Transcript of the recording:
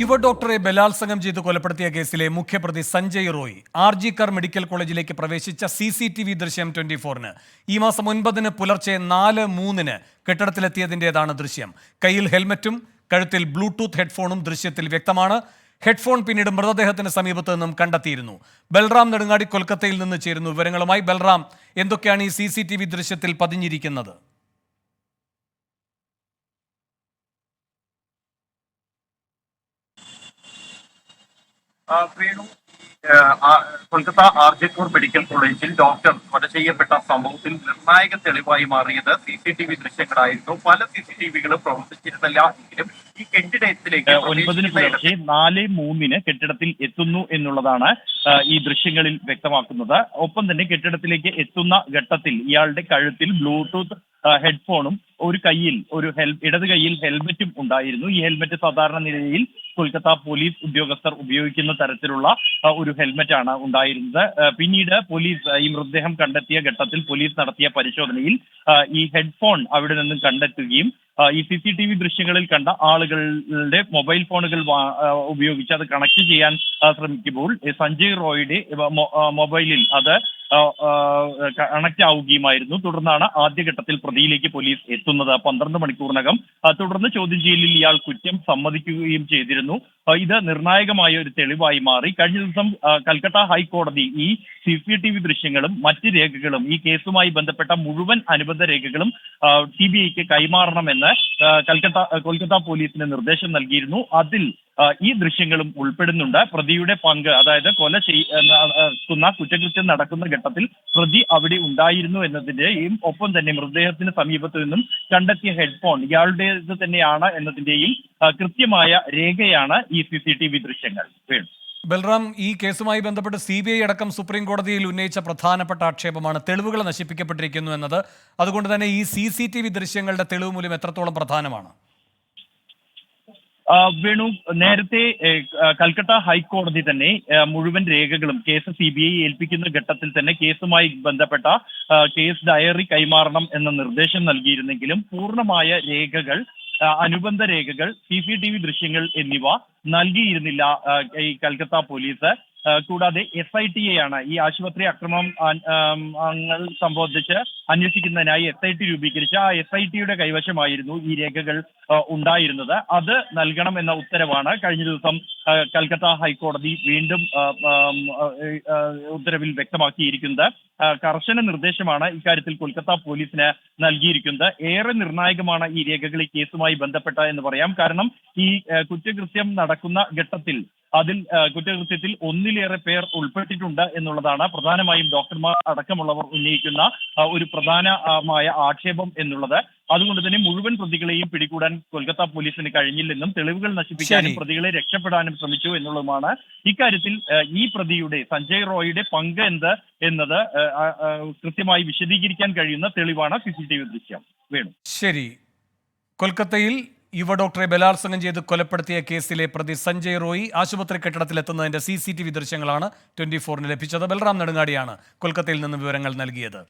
യുവ ഡോക്ടറെ ബലാത്സംഗം ചെയ്ത് കൊലപ്പെടുത്തിയ കേസിലെ മുഖ്യപ്രതി സഞ്ജയ് റോയ് RG കർ മെഡിക്കൽ കോളേജിലേക്ക് പ്രവേശിച്ച CCTV ദൃശ്യം 24-ന് ഈ മാസം 9-ന് പുലർച്ചെ 4:03-ന് കെട്ടിടത്തിലെത്തിയതിൻ്റെതാണ് ദൃശ്യം. കയ്യിൽ ഹെൽമറ്റും കഴുത്തിൽ ബ്ലൂടൂത്ത് ഹെഡ്ഫോണും ദൃശ്യത്തിൽ വ്യക്തമാണ്. ഹെഡ്ഫോൺ പിന്നീട് മൃതദേഹത്തിന് സമീപത്ത് നിന്നും കണ്ടെത്തിയിരുന്നു. ബൽറാം നെടുങ്ങാടി കൊൽക്കത്തയിൽ നിന്ന് ചേരുന്നു വിവരങ്ങളുമായി. ബൽറാം, എന്തൊക്കെയാണ് ഈ CCTV ദൃശ്യത്തിൽ പതിഞ്ഞിരിക്കുന്നത്? വേണു, കൊൽക്കത്ത RG കർ മെഡിക്കൽ കോളേജിൽ ഡോക്ടർ കൊല ചെയ്യപ്പെട്ട സംഭവത്തിൽ നിർണായക തെളിവായി മാറിയത് CCTV ദൃശ്യങ്ങളായിരുന്നു. പല CCTVകളും പ്രവർത്തിച്ചിരുന്നില്ല എങ്കിലും ഈ കെട്ടിടത്തിലേക്ക് 9-ന് പുലർച്ചെ 4:03-ന് കെട്ടിടത്തിൽ എത്തുന്നു എന്നുള്ളതാണ് ഈ ദൃശ്യങ്ങളിൽ വ്യക്തമാക്കുന്നത്. ഒപ്പം തന്നെ കെട്ടിടത്തിലേക്ക് എത്തുന്ന ഘട്ടത്തിൽ ഇയാളുടെ കഴുത്തിൽ ബ്ലൂടൂത്ത് ഹെഡ്ഫോണും ഒരു കയ്യിൽ ഇടത് കയ്യിൽ ഹെൽമറ്റും ഉണ്ടായിരുന്നു. ഈ ഹെൽമറ്റ് സാധാരണ നിലയിൽ കൊൽക്കത്ത പോലീസ് ഉദ്യോഗസ്ഥർ ഉപയോഗിക്കുന്ന തരത്തിലുള്ള ഒരു ഹെൽമറ്റാണ് ഉണ്ടായിരുന്നത്. പിന്നീട് പോലീസ് ഈ മൃതദേഹം കണ്ടെത്തിയ ഘട്ടത്തിൽ പോലീസ് നടത്തിയ പരിശോധനയിൽ ഈ ഹെഡ്ഫോൺ അവിടെ നിന്നും കണ്ടെത്തുകയും ഈ CCTV ദൃശ്യങ്ങളിൽ കണ്ട ആളുകളുടെ മൊബൈൽ ഫോണുകൾ ഉപയോഗിച്ച് അത് കണക്ട് ചെയ്യാൻ ശ്രമിക്കുമ്പോൾ സഞ്ജയ് റോയുടെ മൊബൈലിൽ അത് കണക്ട് ആവുകയുമായിരുന്നു. തുടർന്നാണ് ആദ്യഘട്ടത്തിൽ പ്രതിയിലേക്ക് പോലീസ് എത്തുന്നത്. 12 മണിക്കൂറിനകം തുടർന്ന് ചോദ്യം ചെയ്യലിൽ ഇയാൾ കുറ്റം സമ്മതിക്കുകയും ചെയ്തിരുന്നു. ഇത് നിർണായകമായ ഒരു തെളിവായി മാറി. കഴിഞ്ഞ ദിവസം കൽക്കട്ട ഹൈക്കോടതി ഈ CCTV ദൃശ്യങ്ങളും മറ്റ് രേഖകളും ഈ കേസുമായി ബന്ധപ്പെട്ട മുഴുവൻ അനുബന്ധ രേഖകളും CBIക്ക് കൈമാറണമെന്ന് കൊൽക്കത്ത പോലീസിന് നിർദ്ദേശം നൽകിയിരുന്നു. അതിൽ ഈ ദൃശ്യങ്ങളും ഉൾപ്പെടുന്നുണ്ട്. പ്രതിയുടെ പങ്ക്, അതായത് കൊല ചെയ്യുന്ന കുറ്റകൃത്യം നടക്കുന്ന ഘട്ടത്തിൽ പ്രതി അവിടെ ഉണ്ടായിരുന്നു എന്നതിന്റെയും ഒപ്പം തന്നെ മൃതദേഹത്തിന് സമീപത്ത് നിന്നും കണ്ടെത്തിയ ഹെഡ്ഫോൺ ഇയാളുടേത് തന്നെയാണ് എന്നതിന്റെയും കൃത്യമായ രേഖയാണ് ഈ CCTV ദൃശ്യങ്ങൾ. ബൽറാം, ഈ കേസുമായി ബന്ധപ്പെട്ട് CBI അടക്കം സുപ്രീം കോടതിയിൽ ഉന്നയിച്ച പ്രധാനപ്പെട്ട ആക്ഷേപമാണ് തെളിവുകൾ നശിപ്പിക്കപ്പെട്ടിരിക്കുന്നു എന്നത്. അതുകൊണ്ട് തന്നെ ഈ CCTV ദൃശ്യങ്ങളുടെ തെളിവ് മൂല്യം എത്രത്തോളം പ്രധാനമാണ്? വേണു, നേരത്തെ കൽക്കട്ട ഹൈക്കോടതി തന്നെ മുഴുവൻ രേഖകളും കേസ് CBI ഏൽപ്പിക്കുന്ന ഘട്ടത്തിൽ തന്നെ കേസുമായി ബന്ധപ്പെട്ട കേസ് ഡയറി കൈമാറണം എന്ന നിർദ്ദേശം നൽകിയിരുന്നെങ്കിലും പൂർണ്ണമായ രേഖകൾ, അനുബന്ധ രേഖകൾ, CCTV ദൃശ്യങ്ങൾ എന്നിവ നൽകിയിരുന്നില്ല ഈ കൽക്കത്ത പോലീസ്. കൂടാതെ SITA ആണ് ഈ ആശുപത്രി അക്രമം സംബന്ധിച്ച് അന്വേഷിക്കുന്നതിനായി SIT രൂപീകരിച്ച ആ SITയുടെ കൈവശമായിരുന്നു ഈ രേഖകൾ ഉണ്ടായിരുന്നത്. അത് നൽകണം എന്ന ഉത്തരവാണ് കഴിഞ്ഞ ദിവസം കൽക്കത്ത ഹൈക്കോടതി വീണ്ടും ഉത്തരവിൽ വ്യക്തമാക്കിയിരിക്കുന്നത്. കർശന നിർദ്ദേശമാണ് ഇക്കാര്യത്തിൽ കൊൽക്കത്ത പോലീസിന് നൽകിയിരിക്കുന്നത്. ഏറെ നിർണായകമാണ് ഈ രേഖകൾ ഈ കേസുമായി ബന്ധപ്പെട്ട എന്ന് പറയാം. കാരണം ഈ കുറ്റകൃത്യം നടക്കുന്ന ഘട്ടത്തിൽ കുറ്റകൃത്യത്തിൽ ഒന്നിലേറെ പേർ ഉൾപ്പെട്ടിട്ടുണ്ട് എന്നുള്ളതാണ് പ്രധാനമായും ഡോക്ടർമാർ അടക്കമുള്ളവർ ഉന്നയിക്കുന്ന ഒരു പ്രധാനമായ ആക്ഷേപം എന്നുള്ളത്. അതുകൊണ്ട് തന്നെ മുഴുവൻ പ്രതികളെയും പിടികൂടാൻ കൊൽക്കത്ത പോലീസിന് കഴിഞ്ഞില്ലെന്നും തെളിവുകൾ നശിപ്പിക്കാനും പ്രതികളെ രക്ഷപ്പെടാനും ശ്രമിച്ചു എന്നുള്ളതുമാണ് ഇക്കാര്യത്തിൽ ഈ പ്രതിയുടെ സഞ്ജയ് റോയുടെ പങ്ക് എന്നത് കൃത്യമായി വിശദീകരിക്കാൻ കഴിയുന്ന തെളിവാണ് CCTV ദൃശ്യം. വേണു, ശരി. കൊൽക്കത്തയിൽ യുവ ഡോക്ടറെ ബലാത്സംഗം ചെയ്ത് കൊലപ്പെടുത്തിയ കേസിലെ പ്രതി സഞ്ജയ് റോയി ആശുപത്രി കെട്ടിടത്തിലെത്തുന്നതിന്റെ CCTV ദൃശ്യങ്ങളാണ് 24-ന് ലഭിച്ചത്. ബൽറാം നെടുങ്ങാടിയാണ് കൊൽക്കത്തയിൽ നിന്ന് വിവരങ്ങൾ നൽകിയത്.